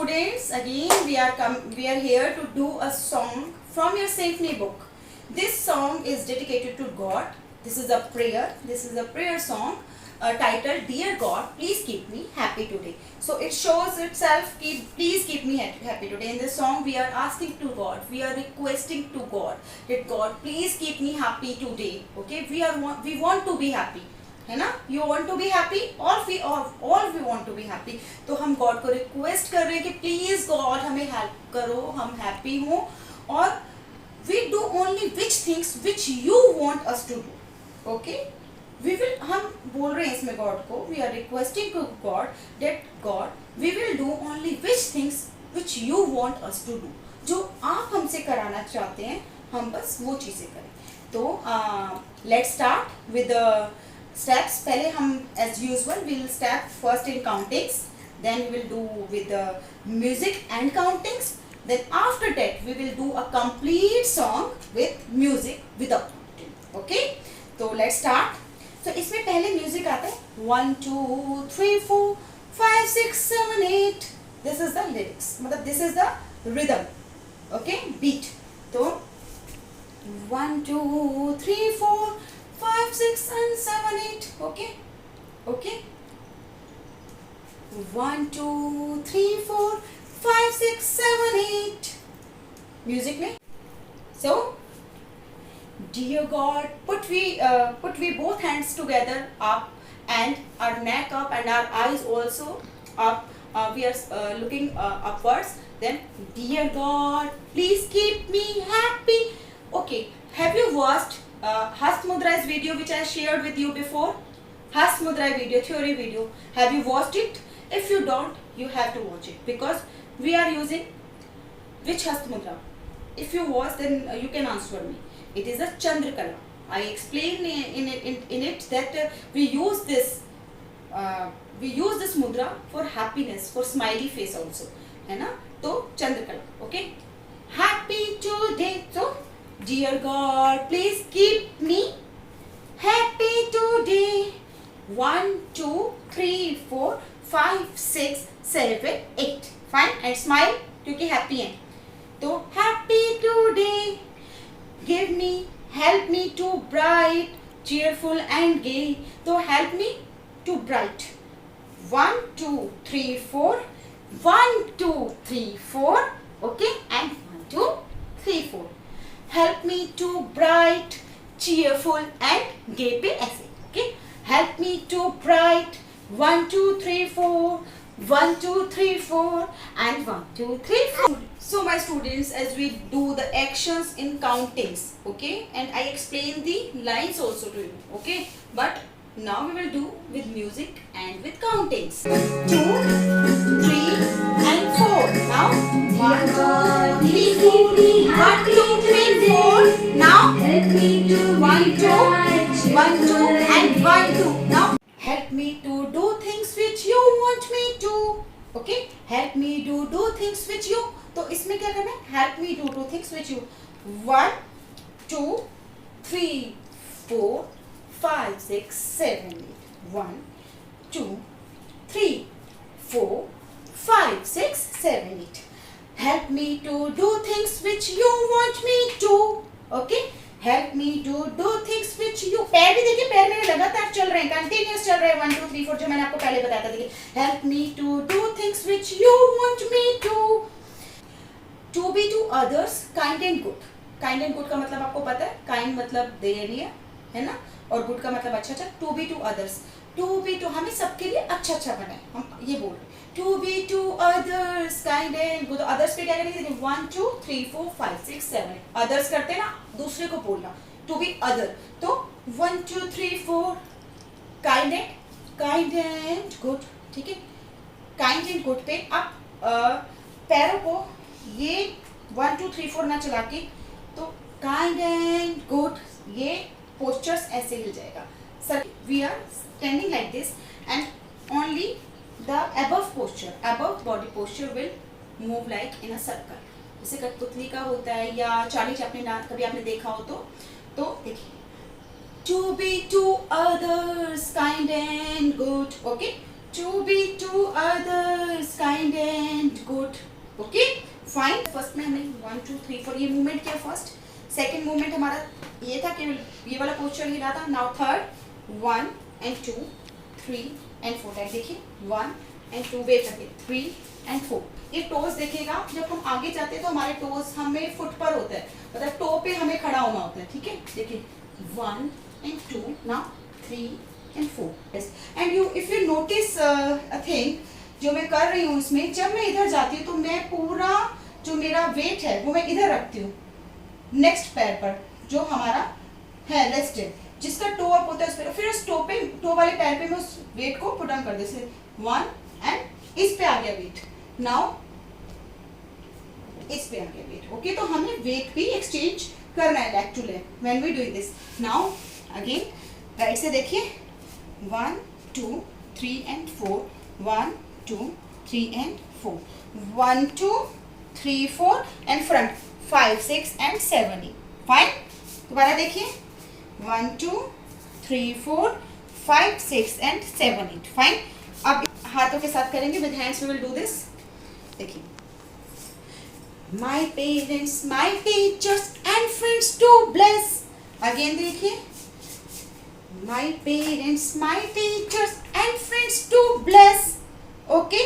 students, again we are here to do a song from your symphony book. This song is dedicated to God. This is a prayer. This is a prayer song titled Dear God, please keep me happy today. So it shows itself, please keep me happy today. In this song we are asking to God, we are requesting to God that God please keep me happy today. Okay, we want to be happy, है ना? You want to be happy, all we want to be happy. तो हम God को request कर रहे हैं कि please God हमें हेल्प करो, हम हैप्पी हों, और we do only which things which you want us to do. Okay, हम बोल रहे हैं इसमें गॉड को, we are requesting to God that God we will do only which things which you want us to do. जो आप हमसे कराना चाहते हैं हम बस वो चीज़ें करें. तो let's start with the steps. पहले हम as usual we will start first in countings, then we will do with the music and countings, then after that we will do a complete song with music without counting. Okay, तो let's start. तो इसमें पहले music आता है 1 2 3 4 5 6 7 8. This is the lyrics, मतलब this is the rhythm. Okay, beat. तो 1 2 3 4 5 6 and 7 8. Okay, okay, 1 2 3 4 5 6 7 8 music में. So dear God, put we both hands together up and our neck up and our eyes also up. We are looking upwards. Then dear God, please keep me happy. Okay, have you watched Hast Mudra's video which I shared with you before? Hast Mudra video, theory video. Have you watched it? If you don't, you have to watch it because we are using which Hast Mudra? If you watch, then you can answer me. It is a Chandrakala. I explain in it that we use this mudra for happiness, for smiley face also, है ना? तो Chandrakala. Okay. Happy today. So dear God, please keep me happy today. 1 2 3 4 5 6 7 8. Fine, and smile क्योंकि happy हैं. तो happy today. Give me, help me to bright, cheerful and gay. तो help me to bright. 1 2 3 4. 1 2 3 4. Okay, and 1 2 3 4. Help me to bright, cheerful and gay पे ऐसे. Okay, help me to bright. 1 2 3 4. 1 2 3 4 and 1 2 3 4. So my students, as we do the actions in countings, okay, and I explain the lines also to you, okay, but now we will do with music and with countings. 2 3 and 4. Now 1 2 3 4. 1 2 3 4. Now 1 2 1 2 and 1 2. Now help me to do things which you want me to. Okay, help me to do things which you. तो इसमें क्या करना है? Help me to do things which you. 1 2 3 4 5 6 7 8. 1 2 3 4 5 6 7 8. Help me to do things which you want me to. Okay, help me to do things which you. पैर भी देखिए, पैर मेरे लगातार चल रहे हैं, कंटिन्यूस चल रहे हैं. 1 2 3 4 जो मैंने आपको पहले बताया था. देखिए, help me to do things which you want me to. To be to others kind and good. Kind and good का मतलब आपको पता है. Kind मतलब दयनीय, है ना, और good का मतलब अच्छा अच्छा. To be to others. To be to हमें सबके लिए अच्छा अच्छा बनाए, हम ये बोल रहे हैं. To be to others kind and good. Others पे क्या करेंगे? 1 2 3 4 5 6 7. Others करते हैं ना, दूसरे को बोलना. To be other. तो 1 2 3 4 kind and good. ठीक है. Kind and good पे आप पैरों को ये 1 2 3 4 ना चला के, तो kind and good ये postures ऐसे हिल जाएगा. Sir, we are standing like this and only the above posture, above body posture will move like in a circle. जैसे कठपुतली का होता है या चाली चापनी कभी आपने देखा हो तो देखिए. To be to others kind and good. Okay, to be to others kind and good. Okay fine. First में हमने 1 2 3 4 ये मूवमेंट किया फर्स्ट। सेकंड मूवमेंट हमारा ये था कि ये वाला पोस्चर ही रहा था। Now third 1 and 2 3 and 4 time देखिए 1 and 2 वेट करके 3 and 4। ये टोज देखेगा, जब हम आगे जाते हैं तो हमारे टोज हमें फुट पर होता है, मतलब टो पे हमें खड़ा होना होता है, ठीक है। देखिए 1 and 2 now 3 and 4 yes. And you if you notice a thing जो मैं कर रही हूँ इसमें, जब मैं इधर जाती हूँ तो मैं पूरा जो मेरा वेट है वो मैं इधर रखती हूँ नेक्स्ट पैर पर जो हमारा है रेस्टेड, जिसका टो अप होता है उस पर, फिर उस टो वाले पैर पे मैं उस वेट को पुट ऑन कर देती 1 एंड इस पे आ गया वेट, नाउ इस पे आ गया वेट। ओके तो हमें वेट भी एक्सचेंज करना है leg to leg when we do this. Now again right से देखिए 1 2 3 and 4 1 2 3 and 4 1 2 3 4 and front 5 6 and 7 8 fine. दोबारा देखिए 1 2 3 4 5 6 and 7 8 फाइन। अब हाथों के साथ करेंगे, with hands we will do this. देखिए my parents my teachers and friends to bless. Again देखिए my parents my teachers and friends to bless. Okay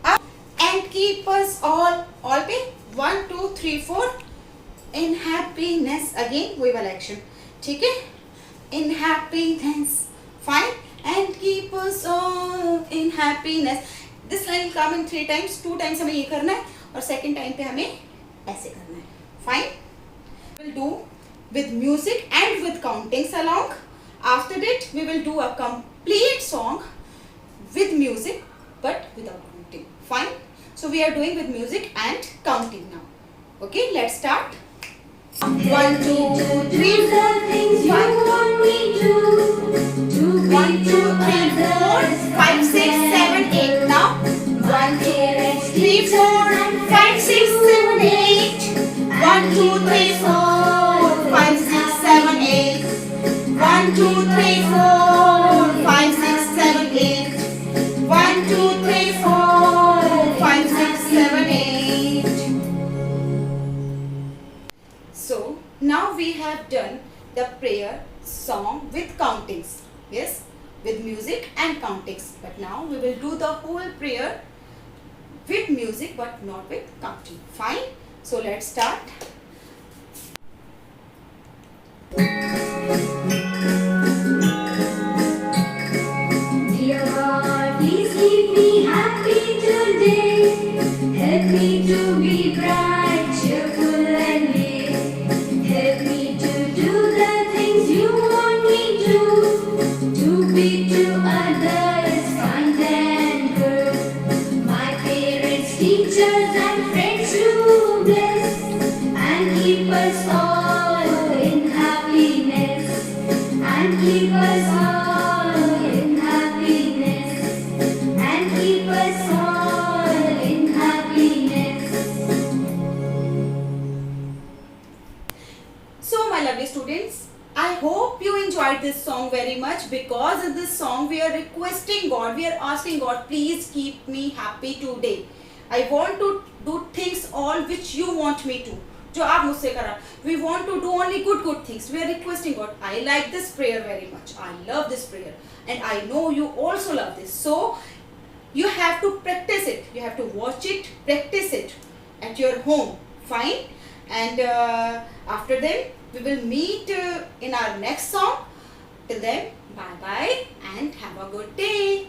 अब and keep us all pay 1 2 3 4 in happiness. Again वही वाला action, ठीक है। इन happiness fine and keep us all in happiness. This line come in 3 times, 2 times हमें ये करना है और सेकंड टाइम पे हमें ऐसे करना है, fine. Will do with music and with countings along. After that we will do a complete song with music but without counting, fine। So we are doing with music and counting now, okay let's start। 1 2 3 4 things you want me to do 1 2 3 4 5 6 7 8 now 1 2 3 4 5 6 7 8 1 2 3 4 5 6 7 8 1 2 3 4 5 6 7 8 1 2 3 4 5 6 7 8। So now we have done the prayer song with countings, yes, with music and countings, but now we will do the whole prayer with music but not with counting, fine। So let's start। Help me to be bright, cheerful and gay. Help me to do the things you want me to be to others kind and good. My parents, teachers and friends to bless and keep us all in happiness and keep us all in happiness and keep us all in happiness. So my lovely students, I hope you enjoyed this song very much। because of this song we are requesting God, we are asking God, please keep me happy today। I want to do things all which you want me to, जो आप मुझसे करा। We want to do only good things, we are requesting God। I like this prayer very much, I love this prayer and I know you also love this, so you have to practice it, you have to watch it, practice it at your home, fine। And after then we will meet in our next song. Till then, bye bye and have a good day।